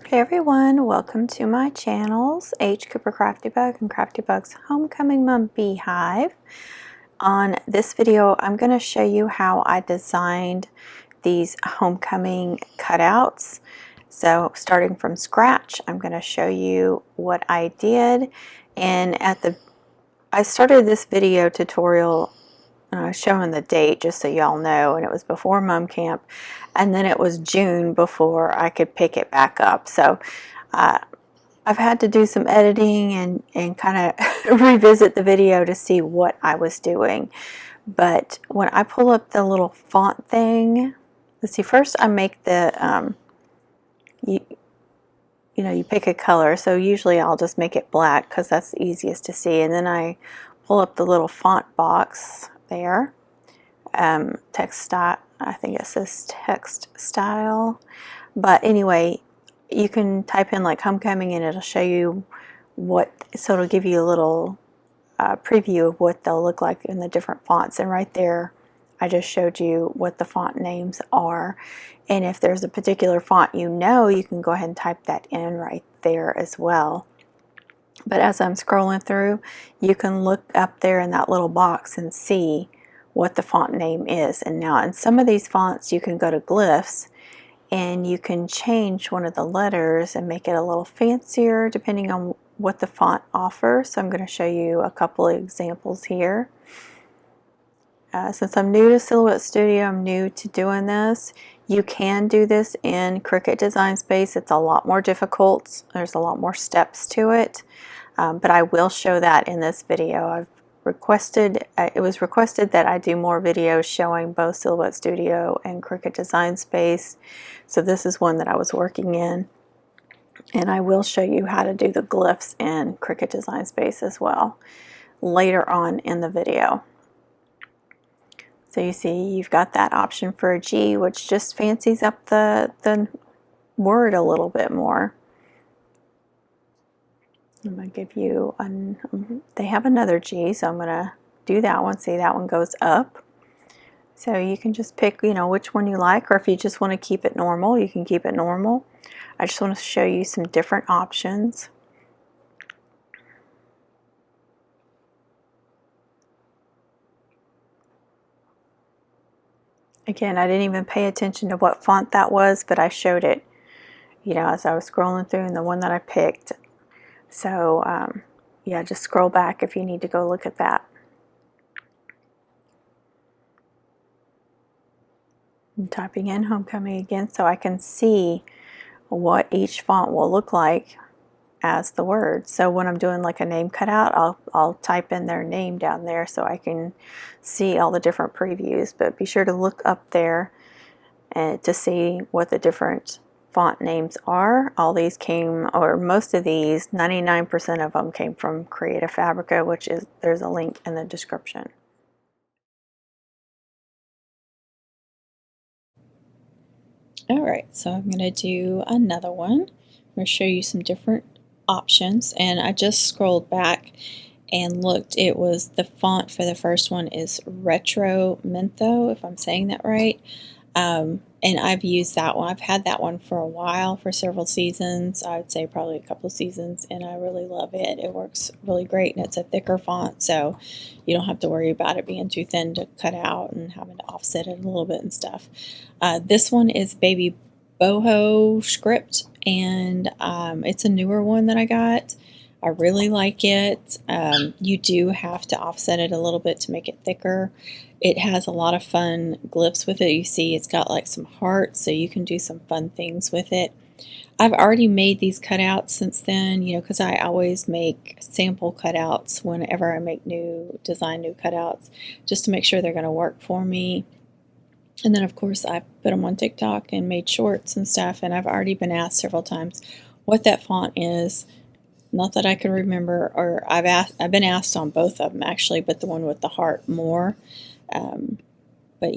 Hey everyone, welcome to my channels, H. Cooper Crafty Bug and Crafty Bug's Homecoming Mom Beehive. On this video, I'm going to show you how I designed these homecoming cutouts. So starting from scratch, I'm going to show you what I did. And I started this video tutorial showing the date just so y'all know, and it was before mom camp, and then it was June before I could pick it back up. So I've had to do some editing and kind of revisit the video to see what I was doing. But when I pull up the little font thing, let's see, first I make the you pick a color, so usually I'll just make it black because that's the easiest to see, and then I pull up the little font box there. Text style, I think it says text style, but anyway, you can type in like homecoming and it'll show you so it'll give you a little preview of what they'll look like in the different fonts. And right there I just showed you what the font names are, and if there's a particular font you can go ahead and type that in right there as well. But as I'm scrolling through, you can look up there in that little box and see what the font name is. And now in some of these fonts you can go to Glyphs and you can change one of the letters and make it a little fancier depending on what the font offers. So I'm going to show you a couple of examples here. Since I'm new to Silhouette Studio, I'm new to doing this. You can do this in Cricut Design Space. It's a lot more difficult. There's a lot more steps to it, but I will show that in this video. It was requested that I do more videos showing both Silhouette Studio and Cricut Design Space. So this is one that I was working in, and I will show you how to do the glyphs in Cricut Design Space as well later on in the video. So you see you've got that option for a G, which just fancies up the word a little bit more. I'm going to give you, they have another G, so I'm going to do that one. See, that one goes up. So you can just pick, which one you like, or if you just want to keep it normal, you can keep it normal. I just want to show you some different options. Again, I didn't even pay attention to what font that was, but I showed it, as I was scrolling through, and the one that I picked. So yeah, just scroll back if you need to go look at that. I'm typing in homecoming again so I can see what each font will look like as the word. So when I'm doing like a name cutout, I'll type in their name down there so I can see all the different previews. But be sure to look up there and to see what the different font names are. All these came, or most of these, 99% of them came from Creative Fabrica, which is, there's a link in the description. Alright, so I'm going to do another one. I'm going to show you some different options, and I just scrolled back and looked. It was the font for the first one is Retro Mentho, if I'm saying that right. And I've used that one. I've had that one for a while, for several seasons. I would say probably a couple of seasons, and I really love it. It works really great, and it's a thicker font, so you don't have to worry about it being too thin to cut out and having to offset it a little bit and stuff. This one is Baby Boho Script, and it's a newer one that I got. I really like it. You do have to offset it a little bit to make it thicker. It has a lot of fun glyphs with it. You see it's got like some hearts, so you can do some fun things with it. I've already made these cutouts since then, because I always make sample cutouts whenever I make new cutouts, just to make sure they're going to work for me. And then of course I put them on TikTok and made shorts and stuff, and I've already been asked several times what that font is. Not that I can remember, or I've been asked on both of them actually, but the one with the heart more. But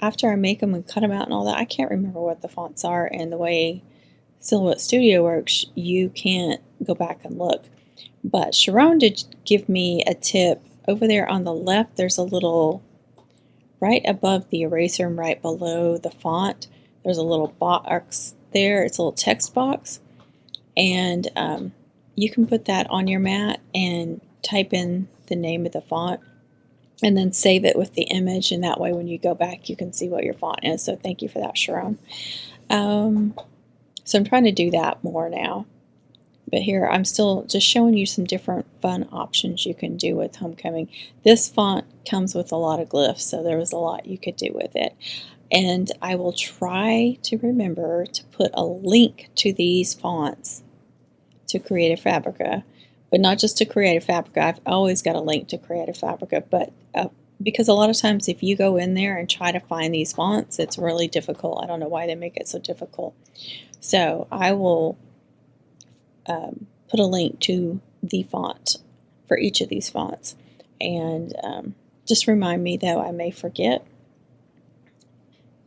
after I make them and cut them out and all that, I can't remember what the fonts are, and the way Silhouette Studio works, you can't go back and look. But Sharon did give me a tip. Over there on the left, there's a little, right above the eraser and right below the font, there's a little box there. It's a little text box. And you can put that on your mat and type in the name of the font and then save it with the image, and that way when you go back you can see what your font is. So thank you for that, Sharon. So I'm trying to do that more now. But here I'm still just showing you some different fun options you can do with Homecoming. This font comes with a lot of glyphs, so there was a lot you could do with it. And I will try to remember to put a link to these fonts to Creative Fabrica, but not just to Creative Fabrica. I've always got a link to Creative Fabrica, but because a lot of times if you go in there and try to find these fonts, it's really difficult. I don't know why they make it so difficult. So I will put a link to the font for each of these fonts. And just remind me, though, I may forget.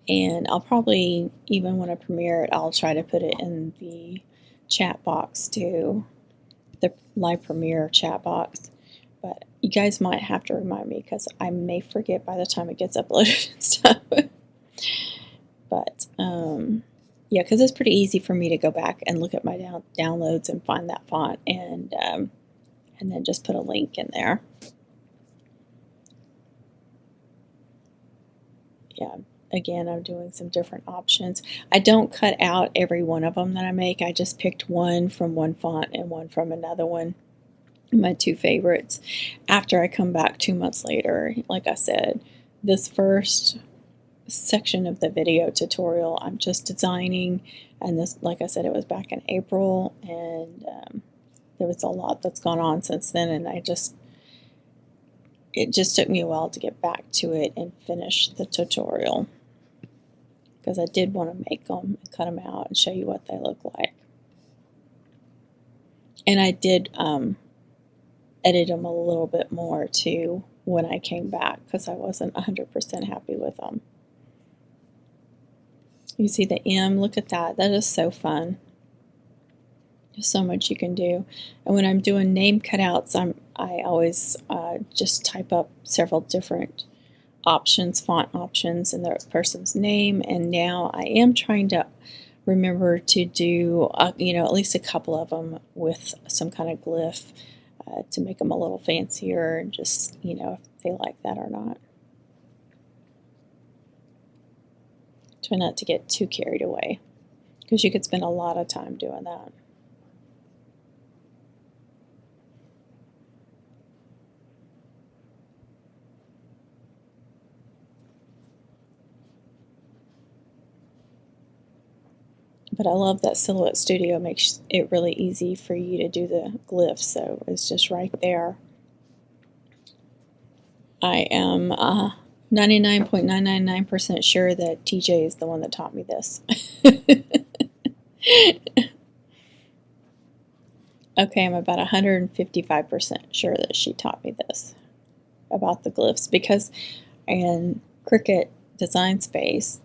And I'll probably, even when I premiere it, I'll try to put it in the chat box too, the live premiere chat box. But you guys might have to remind me because I may forget by the time it gets uploaded and stuff. But yeah, because it's pretty easy for me to go back and look at my downloads and find that font, and then just put a link in there. Yeah, again, I'm doing some different options. I don't cut out every one of them that I make. I just picked one from one font and one from another one, my two favorites. After I come back 2 months later, like I said, this first section of the video tutorial I'm just designing, and this, like I said, it was back in April, and there was a lot that's gone on since then, and it just took me a while to get back to it and finish the tutorial because I did want to make them and cut them out and show you what they look like. And I did edit them a little bit more too when I came back because I wasn't 100% happy with them. You see the M, look at that. That is so fun. There's so much you can do. And when I'm doing name cutouts, I always just type up several different options, font options, and the person's name. And now I am trying to remember to do, you know, at least a couple of them with some kind of glyph to make them a little fancier, and just, you know, if they like that or not. Try not to get too carried away because you could spend a lot of time doing that. But I love that Silhouette Studio makes it really easy for you to do the glyphs, so it's just right there. I am 99.999% sure that TJ is the one that taught me this. Okay, I'm about 155% sure that she taught me this about the glyphs, because in Cricut Design Space,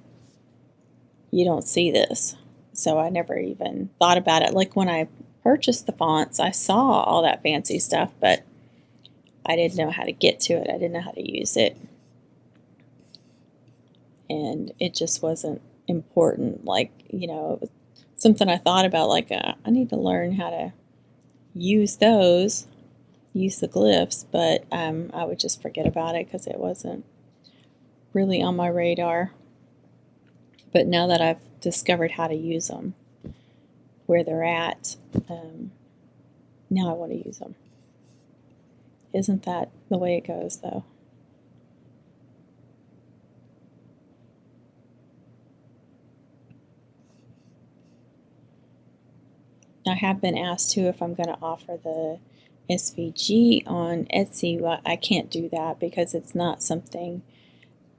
you don't see this. So I never even thought about it. Like when I purchased the fonts, I saw all that fancy stuff, but I didn't know how to get to it. I didn't know how to use it. And it just wasn't important. Like, you know, it was something I thought about, like, I need to learn how to use those, use the glyphs, but I would just forget about it because it wasn't really on my radar. But now that I've discovered how to use them, where they're at, now I want to use them. Isn't that the way it goes, though? I have been asked too if I'm going to offer the SVG on Etsy. Well, I can't do that because it's not something,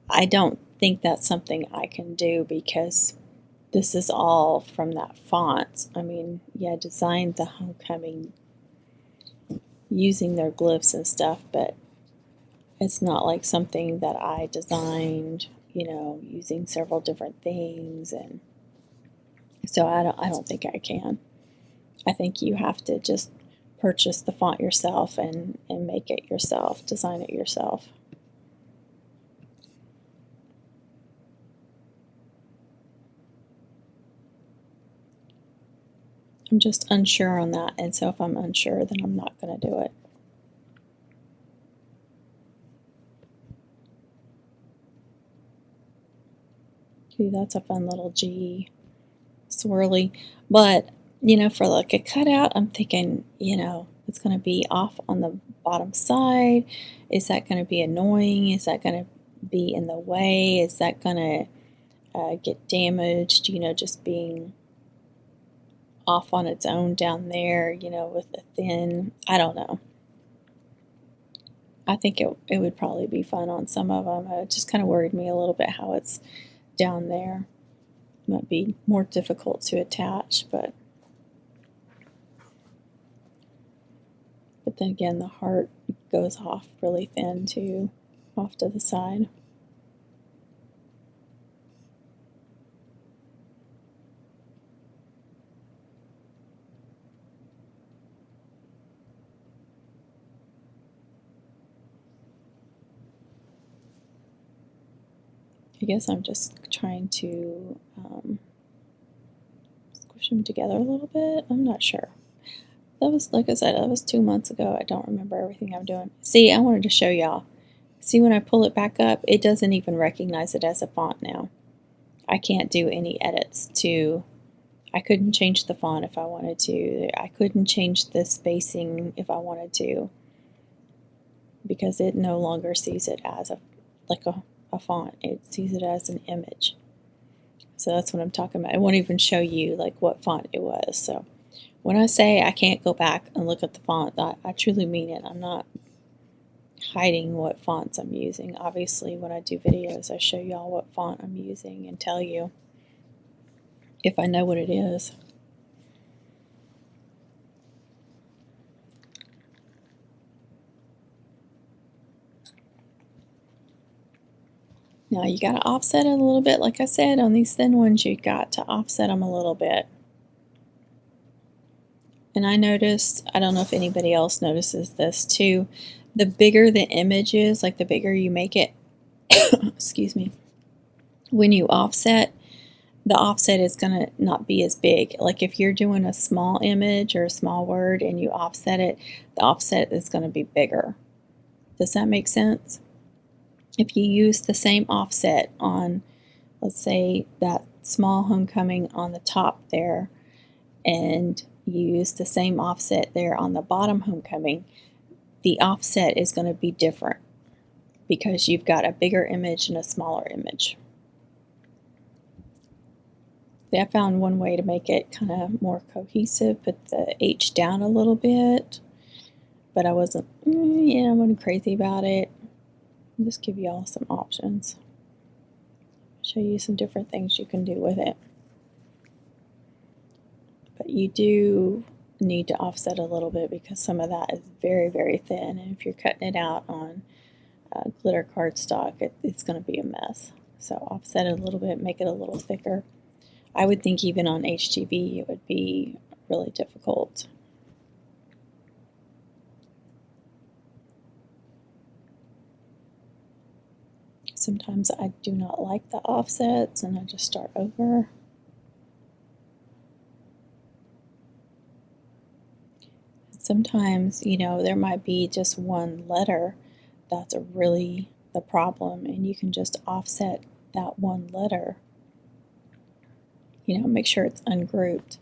I don't think that's something I can do, because this is all from that font. I mean, yeah, I designed the Homecoming using their glyphs and stuff, but it's not like something that I designed, you know, using several different things, and so I don't think I can. I think you have to just purchase the font yourself and make it yourself, design it yourself. I'm just unsure on that, and so if I'm unsure, then I'm not going to do it. See, that's a fun little G swirly, but you know, for like a cutout, I'm thinking, you know, it's going to be off on the bottom side. Is that going to be annoying? Is that going to be in the way? Is that going to get damaged, you know, just being off on its own down there, you know, with the thin, I don't know. I think it would probably be fun on some of them. It just kind of worried me a little bit how it's down there. Might be more difficult to attach, but then again, the heart goes off really thin too, off to the side. I guess I'm just trying to squish them together a little bit. I'm not sure. That was, like I said, that was 2 months ago. I don't remember everything I'm doing. See, I wanted to show y'all. See, when I pull it back up, it doesn't even recognize it as a font now. I can't do any edits to, I couldn't change the font if I wanted to. I couldn't change the spacing if I wanted to, because it no longer sees it as a font. It sees it as an image. So that's what I'm talking about. I won't even show you like what font it was. So when I say I can't go back and look at the font, I truly mean it. I'm not hiding what fonts I'm using. Obviously, when I do videos, I show y'all what font I'm using and tell you if I know what it is. Now you got to offset it a little bit. Like I said, on these thin ones, you got to offset them a little bit. And I noticed, I don't know if anybody else notices this too, the bigger the image is, like the bigger you make it, excuse me, when you offset, the offset is going to not be as big. Like if you're doing a small image or a small word and you offset it, the offset is going to be bigger. Does that make sense? If you use the same offset on, let's say, that small homecoming on the top there, and you use the same offset there on the bottom homecoming, the offset is going to be different because you've got a bigger image and a smaller image. I found one way to make it kind of more cohesive, put the H down a little bit, but I wasn't, I wasn't crazy about it. I'll just give y'all some options. Show you some different things you can do with it. But you do need to offset a little bit because some of that is very, very thin, and if you're cutting it out on glitter cardstock, it's going to be a mess. So offset it a little bit, make it a little thicker. I would think even on HTV it would be really difficult. Sometimes I do not like the offsets and I just start over. Sometimes, there might be just one letter that's really the problem, and you can just offset that one letter. Make sure it's ungrouped.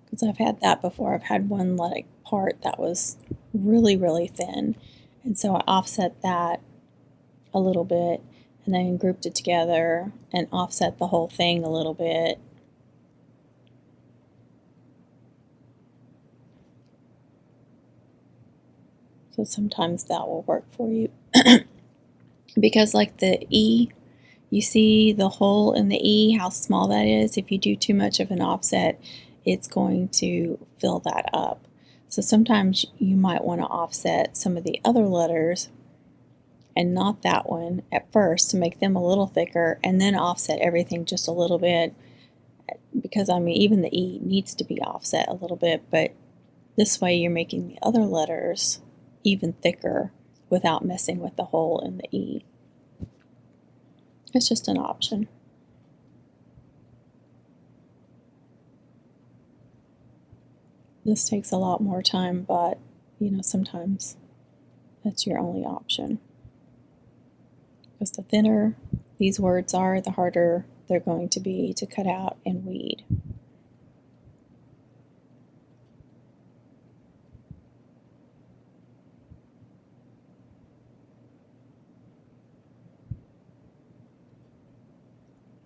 Because I've had that before. I've had one part that was really, really thin, and so I offset that a little bit and then grouped it together and offset the whole thing a little bit. So sometimes that will work for you. Because like the E, you see the hole in the E, how small that is? If you do too much of an offset, it's going to fill that up. So sometimes you might want to offset some of the other letters and not that one at first to make them a little thicker, and then offset everything just a little bit, because even the E needs to be offset a little bit, but this way you're making the other letters even thicker without messing with the hole in the E. It's just an option. This takes a lot more time, but you know, sometimes that's your only option. Because the thinner these words are, the harder they're going to be to cut out and weed.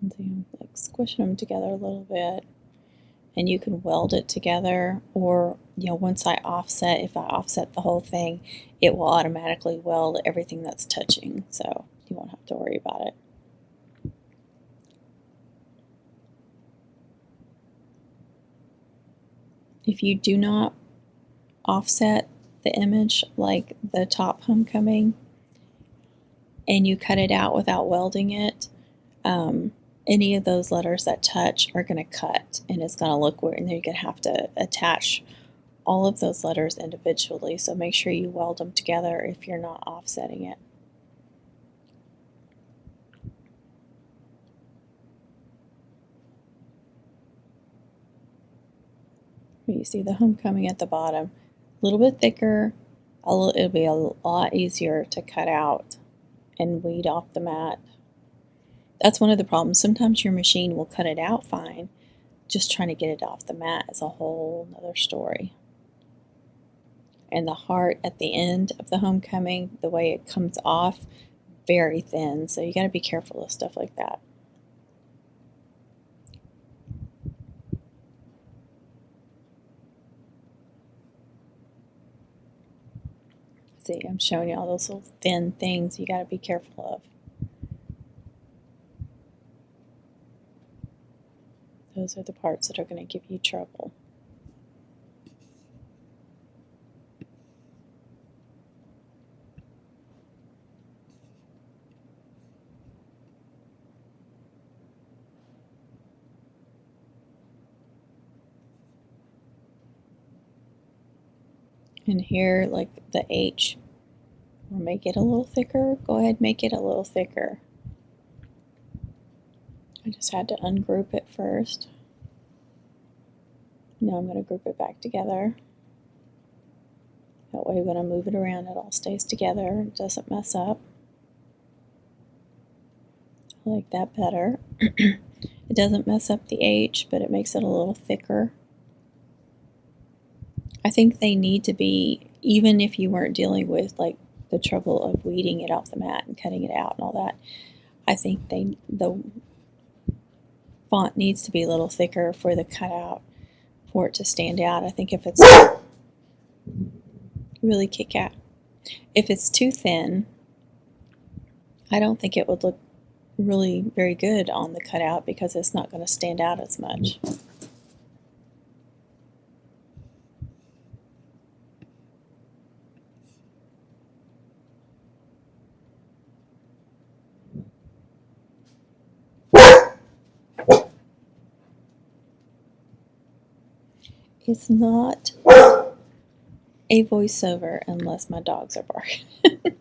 And so I'm like squishing them together a little bit. And you can weld it together, or you know, once I offset, if I offset the whole thing, it will automatically weld everything that's touching, so you won't have to worry about it. If you do not offset the image, like the top homecoming, and you cut it out without welding it, any of those letters that touch are going to cut, and it's going to look weird, and then you're going to have to attach all of those letters individually, so make sure you weld them together if you're not offsetting it. You see the homecoming at the bottom, a little bit thicker, it'll be a lot easier to cut out and weed off the mat. That's one of the problems. Sometimes your machine will cut it out fine. Just trying to get it off the mat is a whole nother story. And the heart at the end of the homecoming, the way it comes off, very thin. So you got to be careful of stuff like that. See, I'm showing you all those little thin things you got to be careful of. Those are the parts that are going to give you trouble. And here, like the H, we'll make it a little thicker. Go ahead, make it a little thicker. I just had to ungroup it first. Now I'm going to group it back together. That way when I move it around, it all stays together. It doesn't mess up. I like that better. It doesn't mess up the H, but it makes it a little thicker. I think they need to be, even if you weren't dealing with like the trouble of weeding it off the mat and cutting it out and all that, I think the font needs to be a little thicker for the cutout, for it to stand out. I think if it's really kick out, if it's too thin, I don't think it would look really very good on the cutout because it's not going to stand out as much. It's not a voiceover unless my dogs are barking.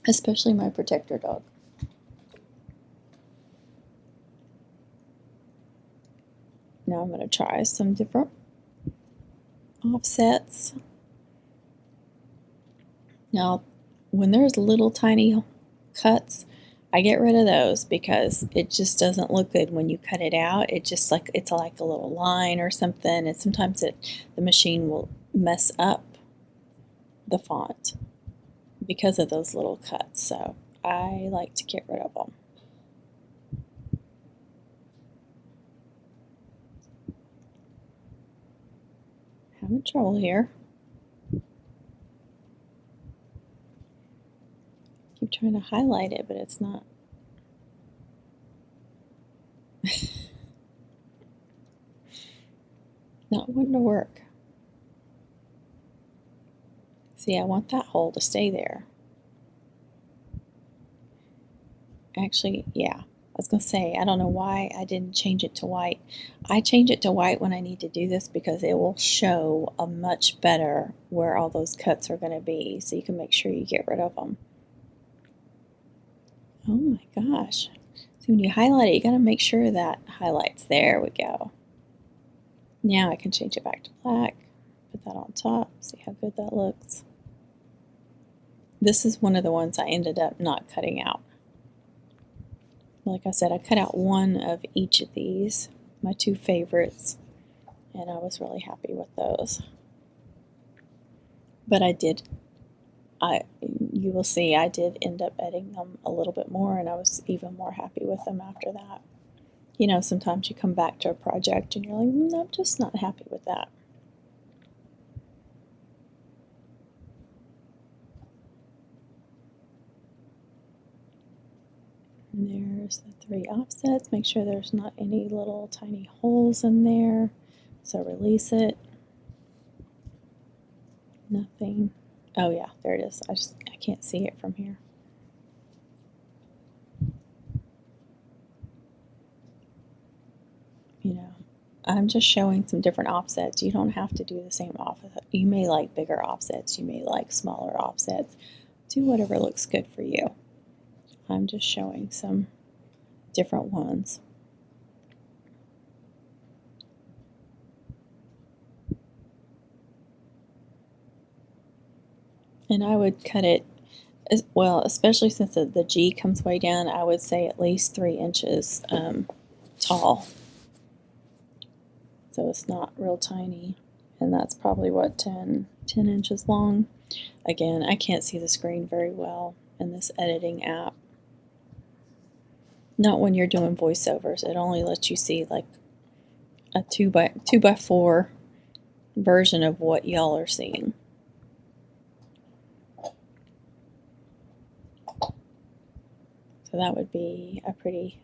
Especially my protector dog. Now I'm going to try some different offsets. Now, when there's little tiny cuts, I get rid of those because it just doesn't look good when you cut it out. It just like it's like a little line or something, and sometimes the machine will mess up the font because of those little cuts. So I like to get rid of them. Having trouble here. Keep trying to highlight it, but it's not. Not wanting to work. See, I want that hole to stay there. Actually, yeah, I was going to say, I don't know why I didn't change it to white. I change it to white when I need to do this because it will show a much better where all those cuts are going to be, so you can make sure you get rid of them. Oh my gosh. So when you highlight it, you got to make sure that highlights. There we go. Now I can change it back to black, put that on top, see how good that looks. This is one of the ones I ended up not cutting out. Like I said, I cut out one of each of these, my two favorites, and I was really happy with those. But you will see I did end up editing them a little bit more, and I was even more happy with them after that. You know, sometimes you come back to a project and you're like, I'm just not happy with that. And there's the 3 offsets. Make sure there's not any little tiny holes in there. So release it. Nothing. Oh yeah, there it is. I can't see it from here. You know, I'm just showing some different offsets. You don't have to do the same offset. You may like bigger offsets. You may like smaller offsets. Do whatever looks good for you. I'm just showing some different ones. And I would cut it as well, especially since the G comes way down. I would say at least 3 inches tall. So it's not real tiny. And that's probably what, 10 inches long. Again, I can't see the screen very well in this editing app. Not when you're doing voiceovers. It only lets you see like a 2x4 version of what y'all are seeing. So that would be a pretty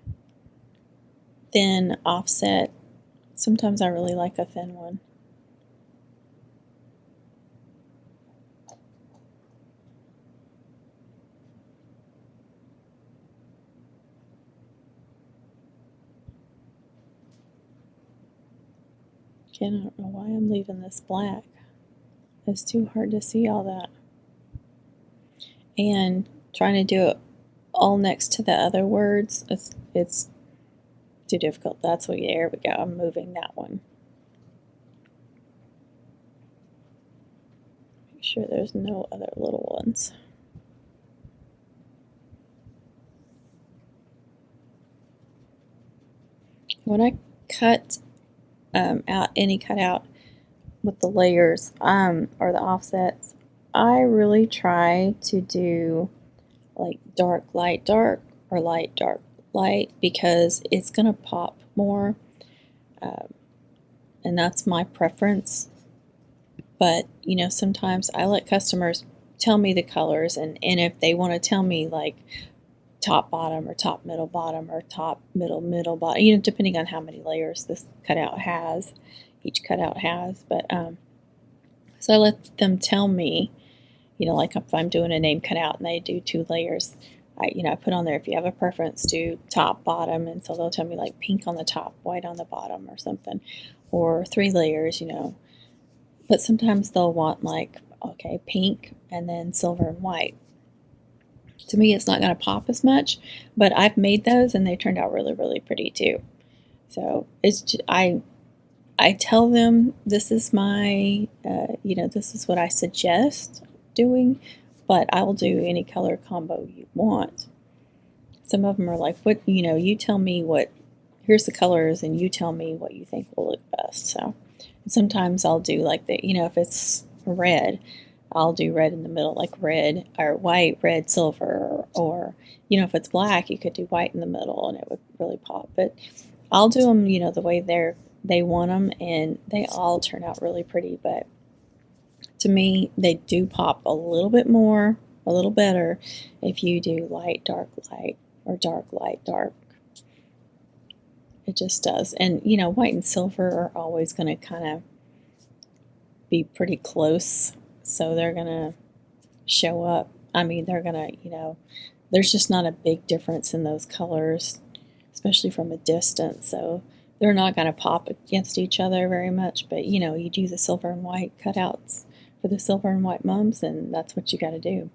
thin offset. Sometimes I really like a thin one. Again, I don't know why I'm leaving this black. It's too hard to see all that. And trying to do it all next to the other words, it's too difficult. That's what, there we go. I'm moving that one. Make sure there's no other little ones. When I cut out any cutout with the layers or the offsets, I really try to do like dark, light, dark, or light, dark, light, because it's going to pop more, and that's my preference. But you know, sometimes I let customers tell me the colors, and if they want to tell me like top bottom or top middle bottom or top middle bottom, you know, depending on how many layers this cutout has, each cutout has. But so I let them tell me, you know, like if I'm doing a name cutout and they do 2 layers, I put on there, if you have a preference, do top, bottom, and so they'll tell me like pink on the top, white on the bottom, or something, or 3 layers, you know. But sometimes they'll want like, okay, pink and then silver and white. To me, it's not going to pop as much, but I've made those and they turned out really, really pretty too. So it's just, I tell them this is my, this is what I suggest doing, but I'll do any color combo you want. Some of them are like, what, you tell me here's the colors and you tell me what you think will look best. So sometimes I'll do like if it's red, I'll do red in the middle, like red or white, red, silver, or if it's black, you could do white in the middle and it would really pop. But I'll do them, the way they want them, and they all turn out really pretty. But to me, they do pop a little bit more, a little better if you do light, dark, light, or dark, light, dark. It just does. And, white and silver are always going to kind of be pretty close. So they're going to show up. I mean, they're going to, there's just not a big difference in those colors, especially from a distance. So they're not going to pop against each other very much. But, you do the silver and white cutouts for the silver and white mums, and that's what you got to do.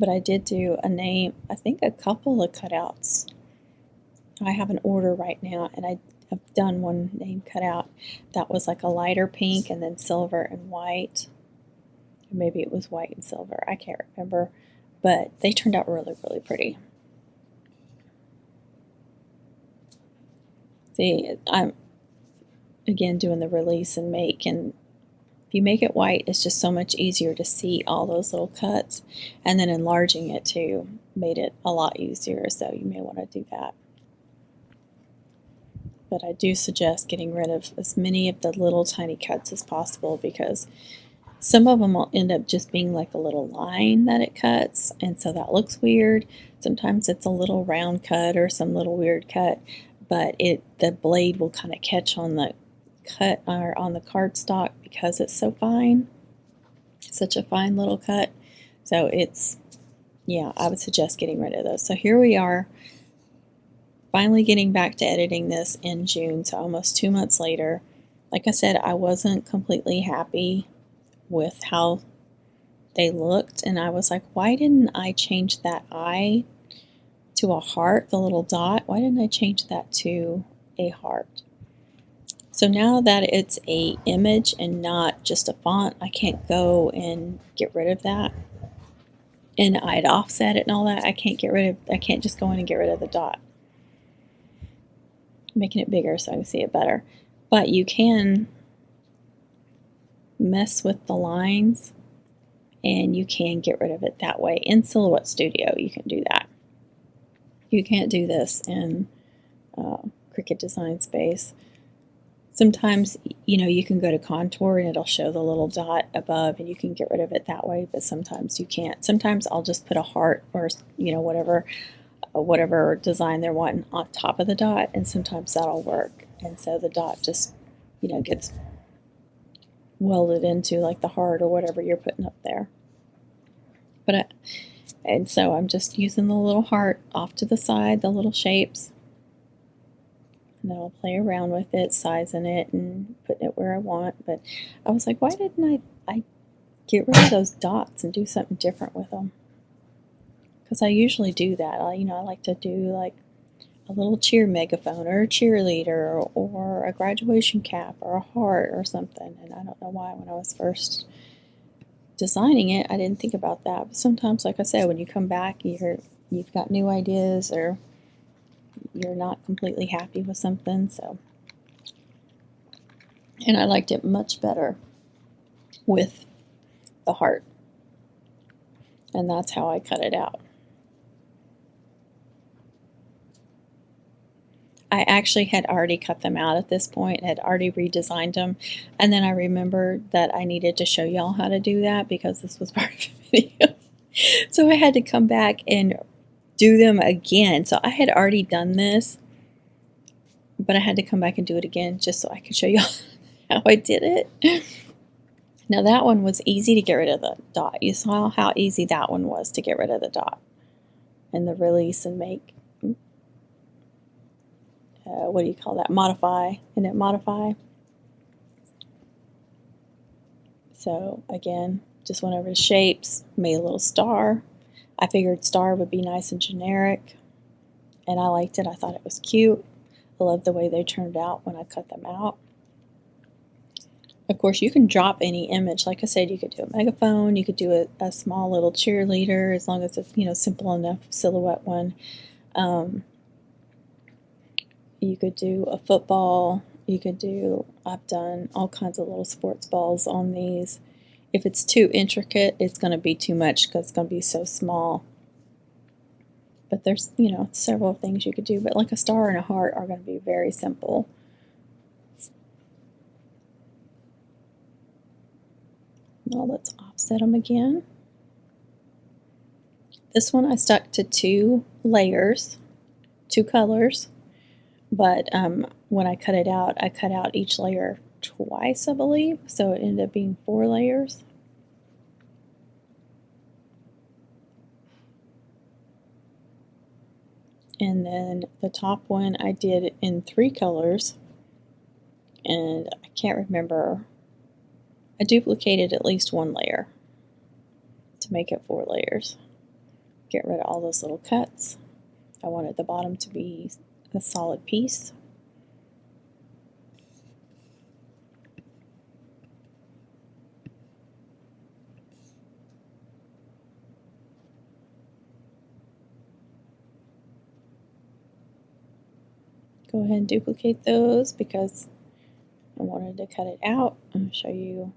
But I did do a name, I think a couple of cutouts. I have an order right now, and I've done one name cutout that was like a lighter pink and then silver and white. Maybe it was white and silver, I can't remember, but they turned out really, really pretty. See, I'm again doing the release and make, and if you make it white, it's just so much easier to see all those little cuts, and then enlarging it too made it a lot easier, so you may want to do that. But I do suggest getting rid of as many of the little tiny cuts as possible, because some of them will end up just being like a little line that it cuts, and so that looks weird. Sometimes it's a little round cut or some little weird cut, but the blade will kind of catch on the cut or on the cardstock because it's so fine. Such a fine little cut. So it's, yeah, I would suggest getting rid of those. So here we are, finally getting back to editing this in June, so almost 2 months later. Like I said, I wasn't completely happy with how they looked, and I was like, why didn't I change that eye to a heart, the little dot? Why didn't I change that to a heart? So now that it's a image and not just a font, I can't go and get rid of that. And I'd offset it and all that. I can't just go in and get rid of the dot. I'm making it bigger so I can see it better. But you can mess with the lines, and you can get rid of it that way. In Silhouette Studio, you can do that. You can't do this in Cricut Design Space. Sometimes, you can go to contour and it'll show the little dot above, and you can get rid of it that way, but sometimes you can't. Sometimes I'll just put a heart or, whatever design they're wanting on top of the dot, and sometimes that'll work. And so the dot just, gets welded into like the heart or whatever you're putting up there. And so I'm just using the little heart off to the side, the little shapes. And then I'll play around with it, sizing it and putting it where I want. But I was like, why didn't I get rid of those dots and do something different with them? Because I usually do that. I like to do like a little cheer megaphone or a cheerleader or a graduation cap or a heart or something. And I don't know why when I was first designing it, I didn't think about that. But sometimes, like I said, when you come back, you've got new ideas, or you're not completely happy with something. So, and I liked it much better with the heart, and that's how I cut it out. I actually had already cut them out at this point, had already redesigned them, and then I remembered that I needed to show y'all how to do that because this was part of the video. So I had to come back and do them again. So I had already done this, but I had to come back and do it again just so I could show y'all how I did it. Now that one was easy to get rid of the dot. You saw how easy that one was to get rid of the dot. And the release and make, what do you call that? Modify. Isn't it modify? So again, just went over to shapes, made a little star. I figured star would be nice and generic, and I liked it. I thought it was cute. I loved the way they turned out when I cut them out. Of course, you can drop any image. Like I said, you could do a megaphone, you could do a small little cheerleader, as long as it's simple enough silhouette one. You could do a football. I've done all kinds of little sports balls on these. If it's too intricate, it's going to be too much because it's going to be so small. But there's, several things you could do. But like a star and a heart are going to be very simple. Now let's offset them again. This one I stuck to 2 layers, 2 colors. But when I cut it out, I cut out each layer twice, I believe. So it ended up being 4 layers. And then the top one I did in 3 colors. And I can't remember. I duplicated at least 1 layer to make it 4 layers. get rid of all those little cuts. I wanted the bottom to be a solid piece. Go ahead and duplicate those because I wanted to cut it out. I'm going to show you.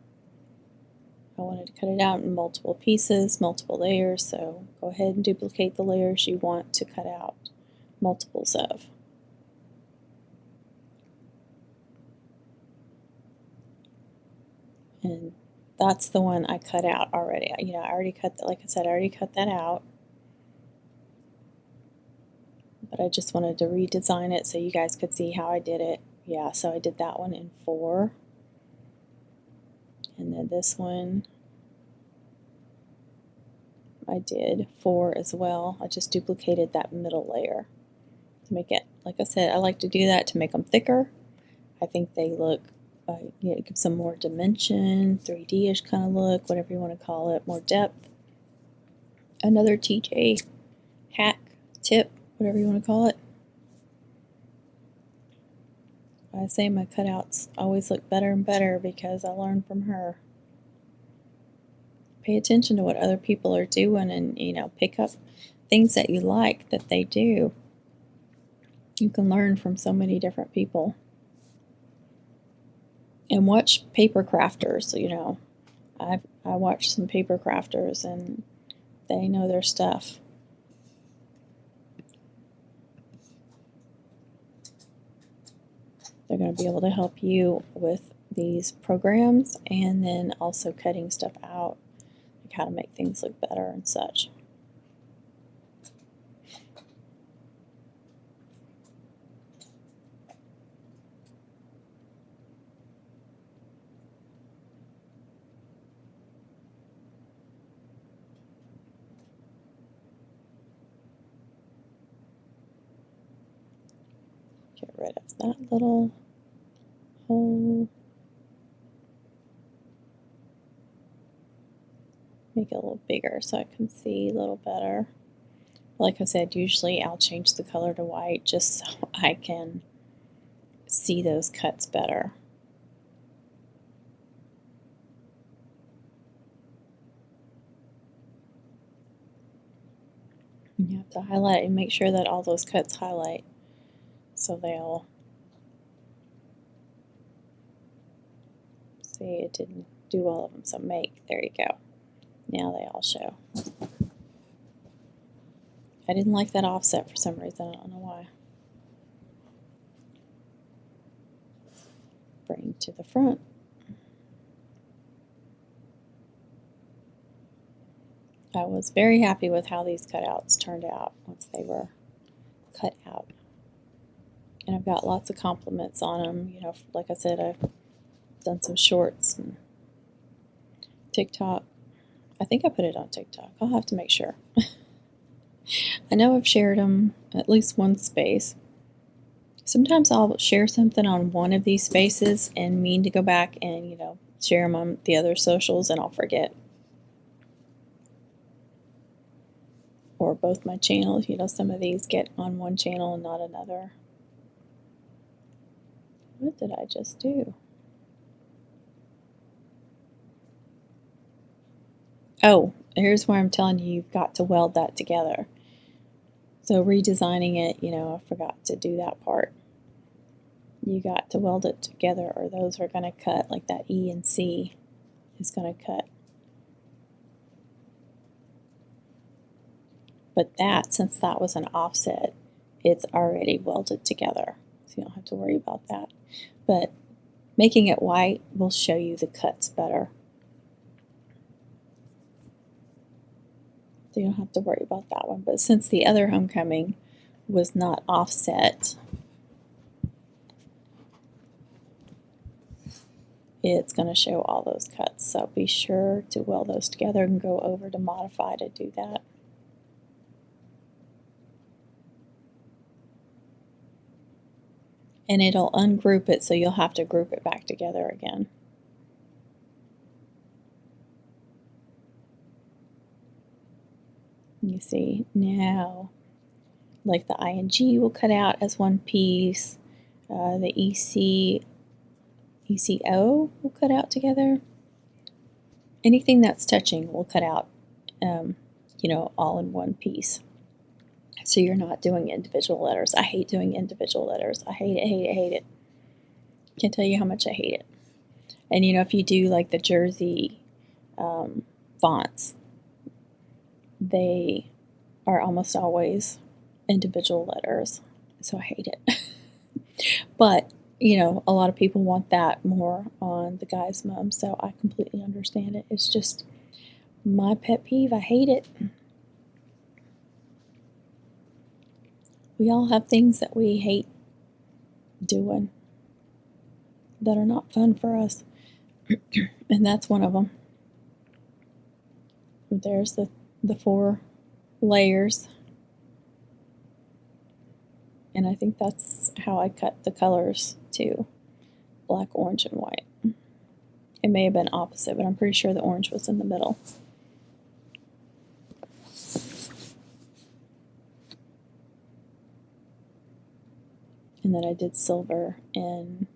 I wanted to cut it out in multiple pieces, multiple layers, so go ahead and duplicate the layers you want to cut out multiples of. And that's the one I cut out already. I already cut that, like I said, I already cut that out. But I just wanted to redesign it so you guys could see how I did it. Yeah, so I did that one in 4. And then this one I did 4 as well. I just duplicated that middle layer to make it, like I said, I like to do that to make them thicker. I think they look, it gives them more dimension, 3D-ish kind of look, whatever you want to call it, more depth. Another TJ hack tip, whatever you want to call it. I say my cutouts always look better and better because I learned from her. Pay attention to what other people are doing and, pick up things that you like that they do. You can learn from so many different people. And watch paper crafters, I watch some paper crafters and they know their stuff. They're going to be able to help you with these programs and then also cutting stuff out, like how to make things look better and such. Get rid of that little hole. Make it a little bigger so I can see a little better. Like I said, usually I'll change the color to white just so I can see those cuts better. You have to highlight and make sure that all those cuts highlight so they'll see. It didn't do all of them, so make, there you go. Now they all show. I didn't like that offset for some reason, I don't know why. Bring to the front. I was very happy with how these cutouts turned out once they were cut out. And I've got lots of compliments on them. Like I said, I've done some shorts and TikTok. I think I put it on TikTok. I'll have to make sure. I know I've shared them at least one space. Sometimes I'll share something on one of these spaces and mean to go back and, share them on the other socials and I'll forget. Or both my channels, some of these get on one channel and not another. What did I just do? Oh, here's where I'm telling you, you've got to weld that together. So redesigning it, I forgot to do that part. You got to weld it together or those are going to cut, like that E and C is going to cut. But that, since that was an offset, it's already welded together. So you don't have to worry about that. But making it white will show you the cuts better. So you don't have to worry about that one. But since the other homecoming was not offset, it's going to show all those cuts. So be sure to weld those together and go over to modify to do that. And it'll ungroup it, so you'll have to group it back together again. You see now, like the ING will cut out as one piece, the ECO will cut out together. Anything that's touching will cut out, you know, all in one piece. So you're not doing individual letters. I hate doing individual letters. I hate it, hate it, hate it. Can't tell you how much I hate it. And you know, if you do like the Jersey fonts, they are almost always individual letters. So I hate it. But, you know, a lot of people want that more on the guy's mum, so I completely understand it. It's just my pet peeve. I hate it. We all have things that we hate doing that are not fun for us. And that's one of them. There's the 4 layers. And I think that's how I cut the colors too. Black, orange, and white. It may have been opposite, but I'm pretty sure the orange was in the middle. And then I did silver and,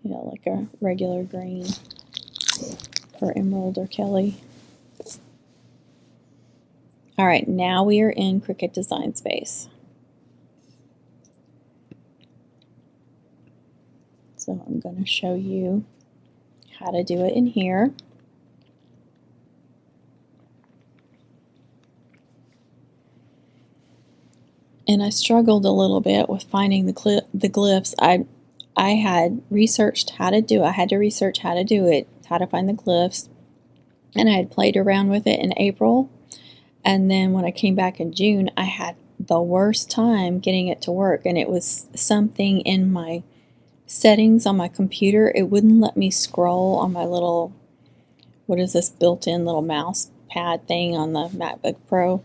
you know, like a regular green for Emerald or Kelly. All right, now we are in Cricut Design Space. So I'm going to show you how to do it in here. And I struggled a little bit with finding the glyphs. I had researched how to do it. I had to research how to do it, how to find the glyphs. And I had played around with it in April. And then when I came back in June, I had the worst time getting it to work. And it was something in my settings on my computer. It wouldn't let me scroll on my little, what is this, built-in little mouse pad thing on the MacBook Pro.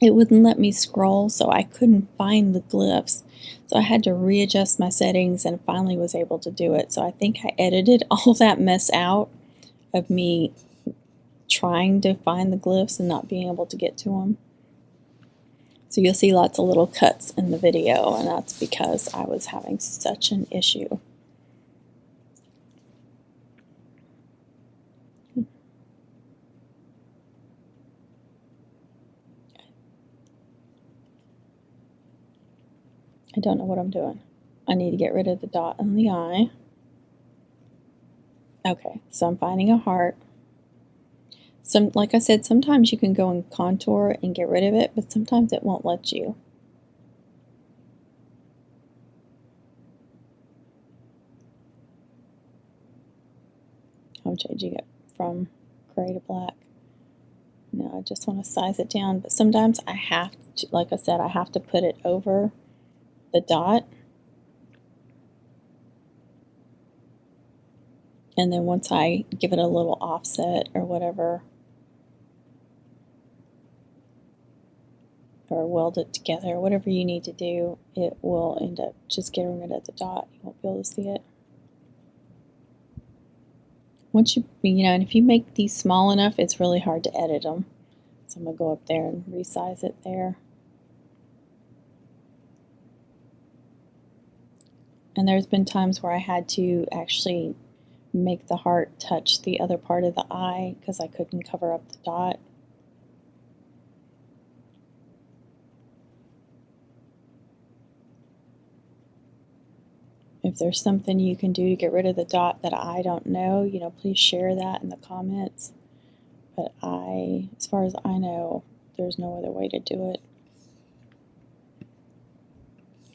It wouldn't let me scroll, so I couldn't find the glyphs. So I had to readjust my settings and finally was able to do it. So I think I edited all that mess out of me trying to find the glyphs and not being able to get to them. So you'll see lots of little cuts in the video, and that's because I was having such an issue. I don't know what I'm doing. I need to get rid of the dot in the eye. Okay, so I'm finding a heart. Like I said, sometimes you can go and contour and get rid of it, but sometimes it won't let you. I'm changing it from gray to black. No, I just want to size it down, but sometimes I have to, like I said, I have to put it over the dot. And then once I give it a little offset or whatever, or weld it together, whatever you need to do, it will end up just getting rid of the dot. You won't be able to see it. Once you know, and if you make these small enough, it's really hard to edit them. So I'm going to go up there and resize it there. And there's been times where I had to actually make the heart touch the other part of the eye because I couldn't cover up the dot. If there's something you can do to get rid of the dot that I don't know, you know, please share that in the comments. But as far as I know, there's no other way to do it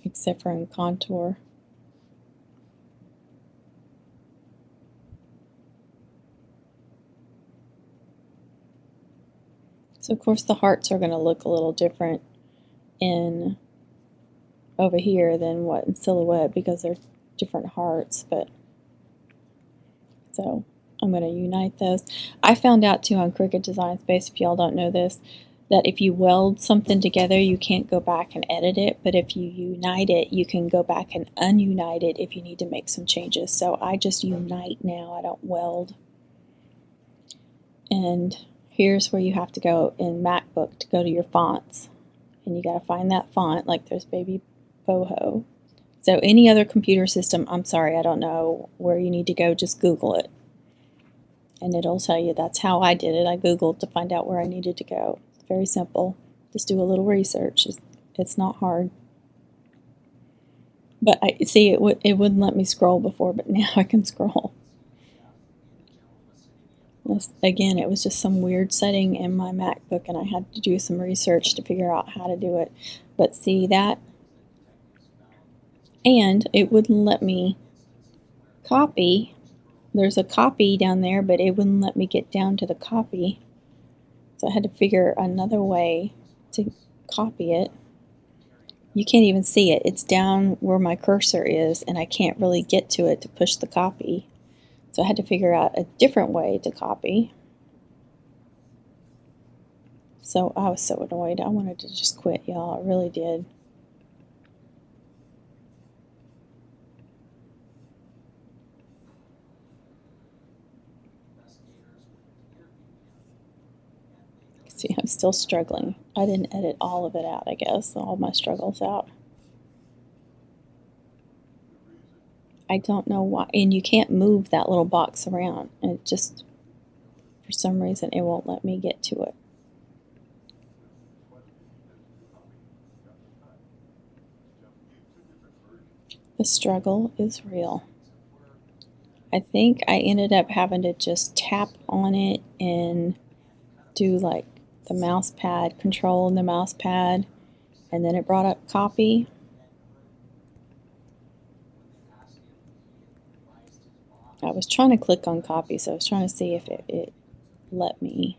except for in contour. So of course the hearts are going to look a little different in over here than what in Silhouette because they're different hearts, but so I'm going to unite those. I found out too on Cricut Design Space, if y'all don't know this, that if you weld something together you can't go back and edit it, but if you unite it you can go back and ununite it if you need to make some changes. So I just unite now, I don't weld. And here's where you have to go in MacBook to go to your fonts. And you got to find that font, like there's Baby Boho. So any other computer system, I'm sorry, I don't know where you need to go, just Google it. And it'll tell you. That's how I did it. I Googled to find out where I needed to go. It's very simple. Just do a little research. It's not hard. But I see it wouldn't let me scroll before, but now I can scroll. Again, it was just some weird setting in my MacBook, and I had to do some research to figure out how to do it. But see that? And it wouldn't let me copy. There's a copy down there, but it wouldn't let me get down to the copy. So I had to figure another way to copy it. You can't even see it. It's down where my cursor is, and I can't really get to it to push the copy. So I had to figure out a different way to copy. So I was so annoyed. I wanted to just quit, y'all. I really did. See, I'm still struggling. I didn't edit all of it out, I guess. All my struggles out. I don't know why. And you can't move that little box around. And it just, for some reason, it won't let me get to it. The struggle is real. I think I ended up having to just tap on it and do like the mouse pad, control in the mouse pad, and then it brought up copy. I was trying to click on copy, so I was trying to see if it let me.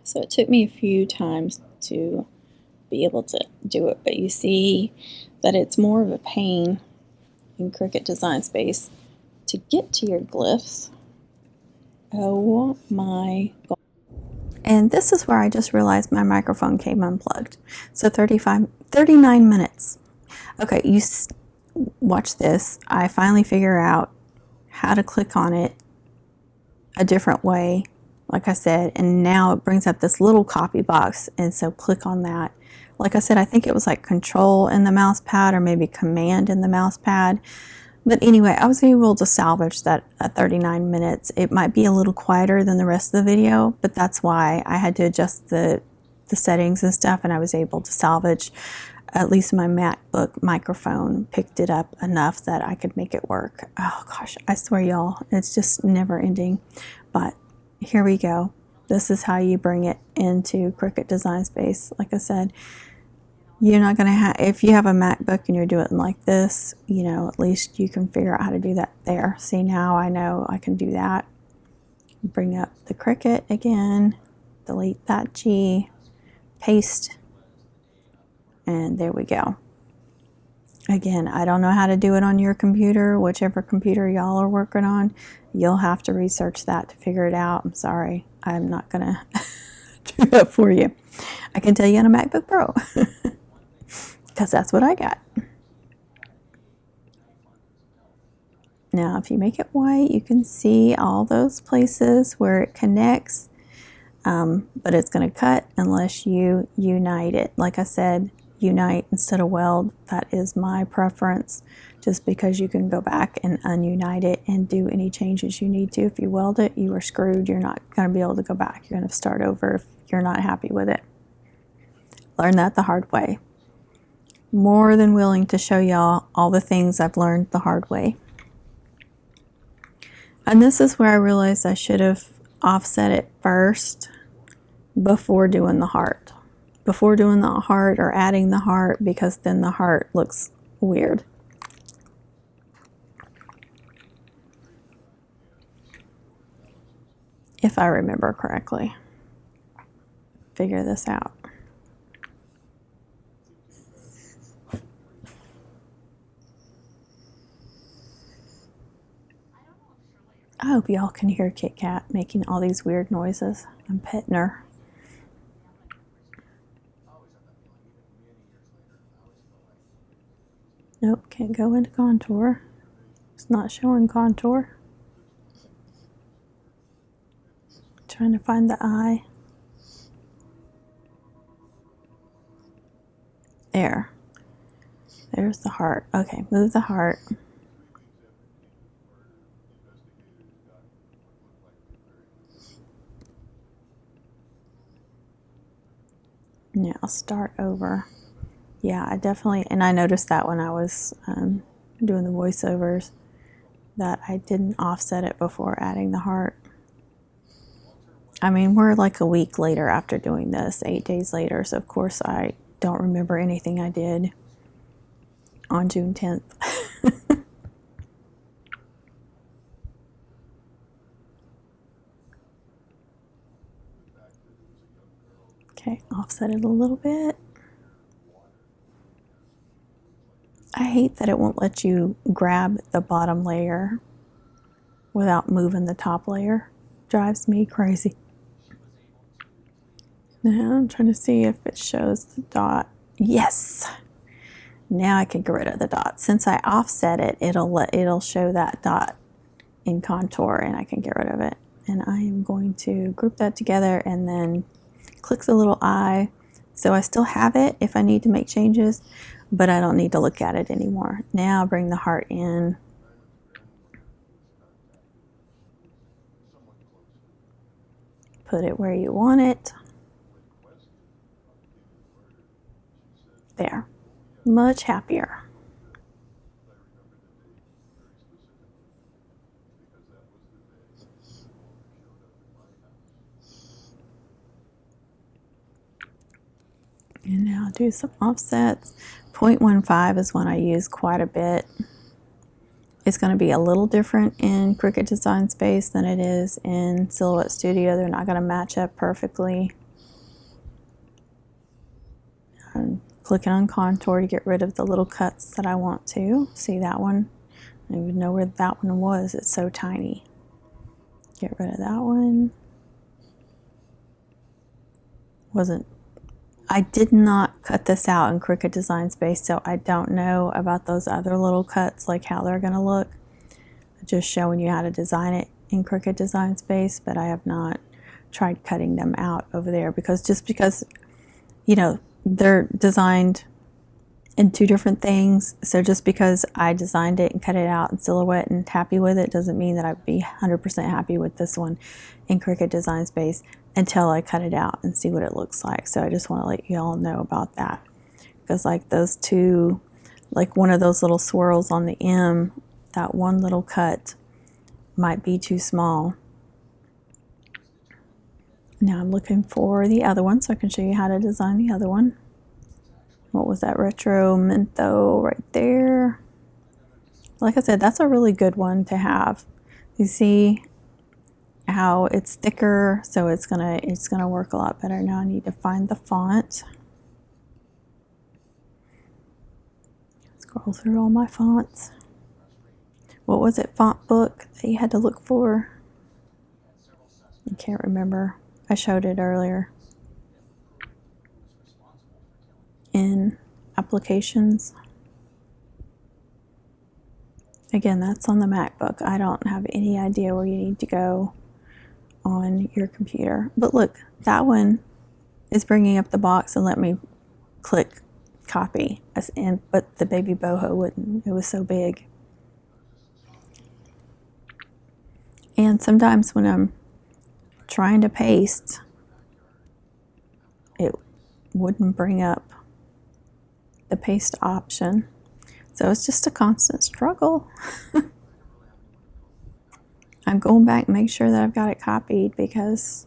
So it took me a few times to be able to do it, but you see that it's more of a pain in Cricut Design Space to get to your glyphs. Oh my God. And this is where I just realized my microphone came unplugged. So 39 minutes. Okay, watch this. I finally figure out how to click on it a different way, like I said, and now it brings up this little copy box, and so click on that. Like I said, I think it was like control in the mouse pad or maybe command in the mouse pad. But anyway, I was able to salvage that at 39 minutes. It might be a little quieter than the rest of the video, but that's why I had to adjust the settings and stuff, and I was able to salvage. At least my MacBook microphone picked it up enough that I could make it work. Oh gosh, I swear y'all, it's just never ending. But here we go. This is how you bring it into Cricut Design Space. Like I said, you're not going to have, if you have a MacBook and you're doing it like this, you know, at least you can figure out how to do that there. See, now I know I can do that. Bring up the Cricut again, delete that G, paste, and there we go. Again, I don't know how to do it on your computer, whichever computer y'all are working on. You'll have to research that to figure it out. I'm sorry, I'm not going to do that for you. I can tell you on a MacBook Pro. Because that's what I got. Now, if you make it white, you can see all those places where it connects, but it's going to cut unless you unite it. Like I said, unite instead of weld. That is my preference, just because you can go back and ununite it and do any changes you need to. If you weld it, you are screwed. You're not going to be able to go back. You're going to start over if you're not happy with it. Learn that the hard way. More than willing to show y'all all the things I've learned the hard way. And this is where I realized I should have offset it first before doing the heart. Before doing the heart or adding the heart, because then the heart looks weird. If I remember correctly. Figure this out. I hope y'all can hear Kit Kat making all these weird noises. I'm petting her. Nope, can't go into contour. It's not showing contour. Trying to find the eye. There. There's the heart. Okay, move the heart. Now start over. Yeah, I definitely, and I noticed that when I was doing the voiceovers, that I didn't offset it before adding the heart. I mean, we're like a week later after doing this, 8 days later, so of course I don't remember anything I did on June 10th. Okay, offset it a little bit. I hate that it won't let you grab the bottom layer without moving the top layer. Drives me crazy. Now I'm trying to see if it shows the dot. Yes! Now I can get rid of the dot. Since I offset it, it'll show that dot in contour and I can get rid of it. And I am going to group that together and then click the little eye. So I still have it if I need to make changes, but I don't need to look at it anymore. Now bring the heart in. Put it where you want it. There. Much happier. And now do some offsets. 0.15 is one I use quite a bit. It's going to be a little different in Cricut Design Space than it is in Silhouette Studio. They're not going to match up perfectly. I'm clicking on contour to get rid of the little cuts that I want to. See that one? I don't even know where that one was. It's so tiny. Get rid of that one. I did not cut this out in Cricut Design Space, so I don't know about those other little cuts, like how they're going to look. I'm just showing you how to design it in Cricut Design Space, but I have not tried cutting them out over there because you know, they're designed in two different things. So just because I designed it and cut it out in Silhouette and happy with it doesn't mean that I'd be 100% happy with this one in Cricut Design Space until I cut it out and see what it looks like. So I just want to let you all know about that, because like those two, like one of those little swirls on the M, that one little cut might be too small. Now I'm looking for the other one so I can show you how to design the other one. What was that? Retro Mentho right there. Like I said, that's a really good one to have. You see how it's thicker, so it's gonna work a lot better. Now I need to find the font. Scroll through all my fonts. What was it? Font book that you had to look for? I can't remember. I showed it earlier. In applications. Again, that's on the MacBook. I don't have any idea where you need to go on your computer. But look, that one is bringing up the box and let me click copy. But the baby boho wouldn't. It was so big. And sometimes when I'm trying to paste, it wouldn't bring up the paste option. So it's just a constant struggle. I'm going back and make sure that I've got it copied because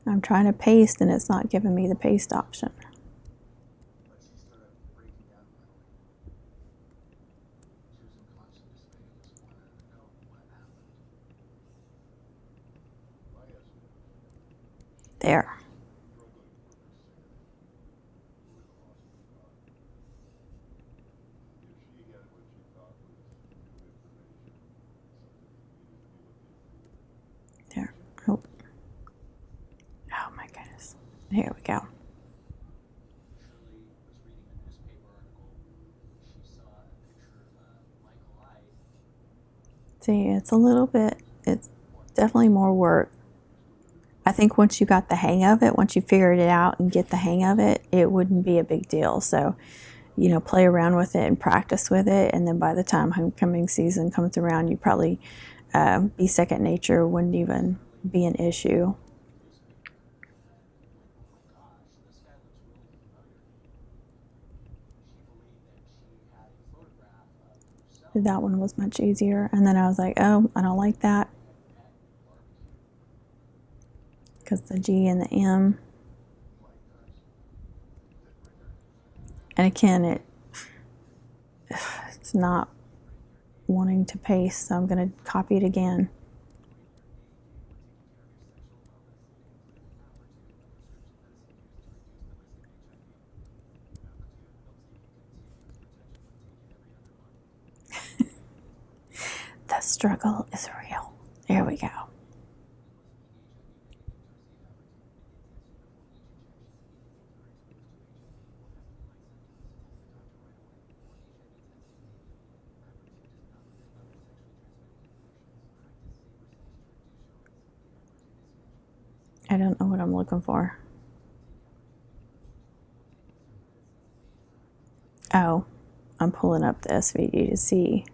I'm trying to paste and it's not giving me the paste option. There. There. Oh. Oh my goodness. Here we go. See, it's a little bit, it's definitely more work. I think once you got the hang of it, once you figured it out and get the hang of it, it wouldn't be a big deal. So, you know, play around with it and practice with it. And then by the time homecoming season comes around, you probably be second nature, wouldn't even be an issue. That one was much easier. And then I was like, oh, I don't like that. Because the G and the M. And again, it's not wanting to paste, so I'm going to copy it again. The struggle is real. There we go. I don't know what I'm looking for. Oh, I'm pulling up the SVG to see.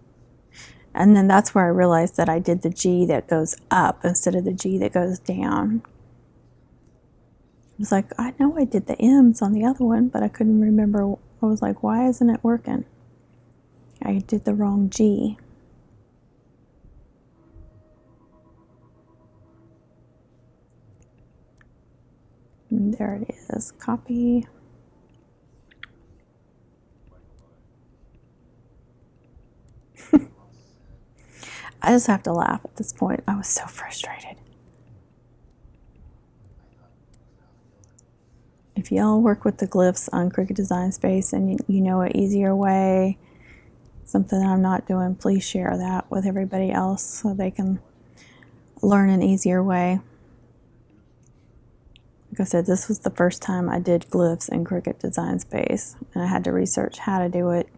And then that's where I realized that I did the G that goes up instead of the G that goes down. I was like, I know I did the M's on the other one, but I couldn't remember. I was like, why isn't it working? I did the wrong G. And there it is. Copy. I just have to laugh at this point. I was so frustrated. If y'all work with the glyphs on Cricut Design Space and you know an easier way, something that I'm not doing, please share that with everybody else so they can learn an easier way. Like I said, this was the first time I did glyphs in Cricut Design Space, and I had to research how to do it.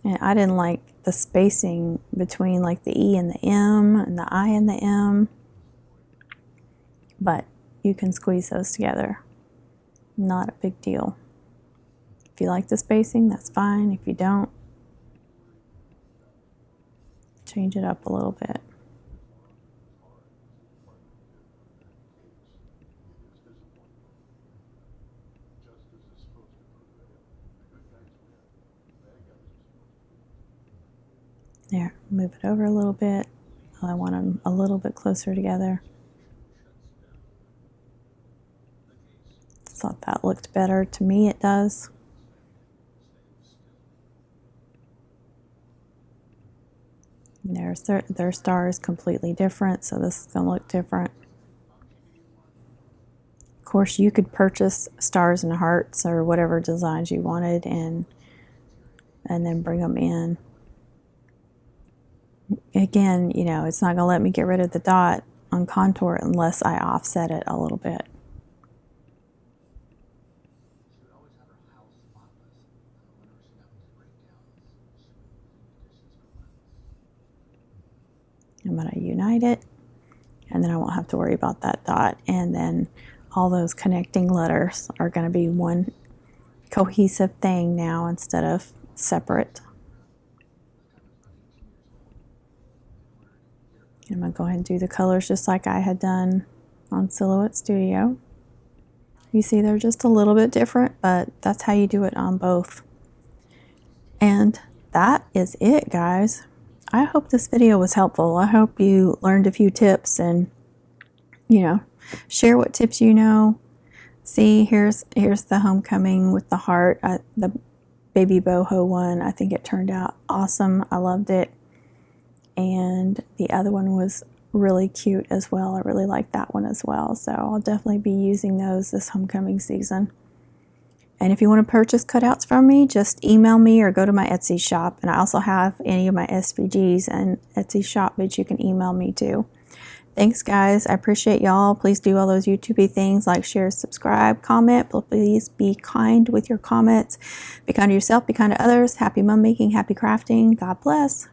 And I didn't like the spacing between like the E and the M and the I and the M, but you can squeeze those together. Not a big deal. If you like the spacing, that's fine. If you don't, change it up a little bit. There, move it over a little bit. I want them a little bit closer together. Thought that looked better. To me, it does. Their star is completely different, so this is going to look different. Of course, you could purchase stars and hearts or whatever designs you wanted and then bring them in. Again, you know, it's not going to let me get rid of the dot on contour unless I offset it a little bit. I'm going to unite it, and then I won't have to worry about that dot, and then all those connecting letters are going to be one cohesive thing now instead of separate. I'm going to go ahead and do the colors just like I had done on Silhouette Studio. You see they're just a little bit different, but that's how you do it on both. And that is it, guys. I hope this video was helpful. I hope you learned a few tips and, you know, share what tips you know. See, here's the homecoming with the heart, the baby boho one. I think it turned out awesome. I loved it. And the other one was really cute as well. I really like that one as well. So I'll definitely be using those this homecoming season. And if you want to purchase cutouts from me, just email me or go to my Etsy shop. And I also have any of my SVGs and Etsy shop that you can email me to. Thanks, guys. I appreciate y'all. Please do all those YouTube things like share, subscribe, comment. But please be kind with your comments. Be kind to yourself, be kind to others. Happy mum making, happy crafting. God bless.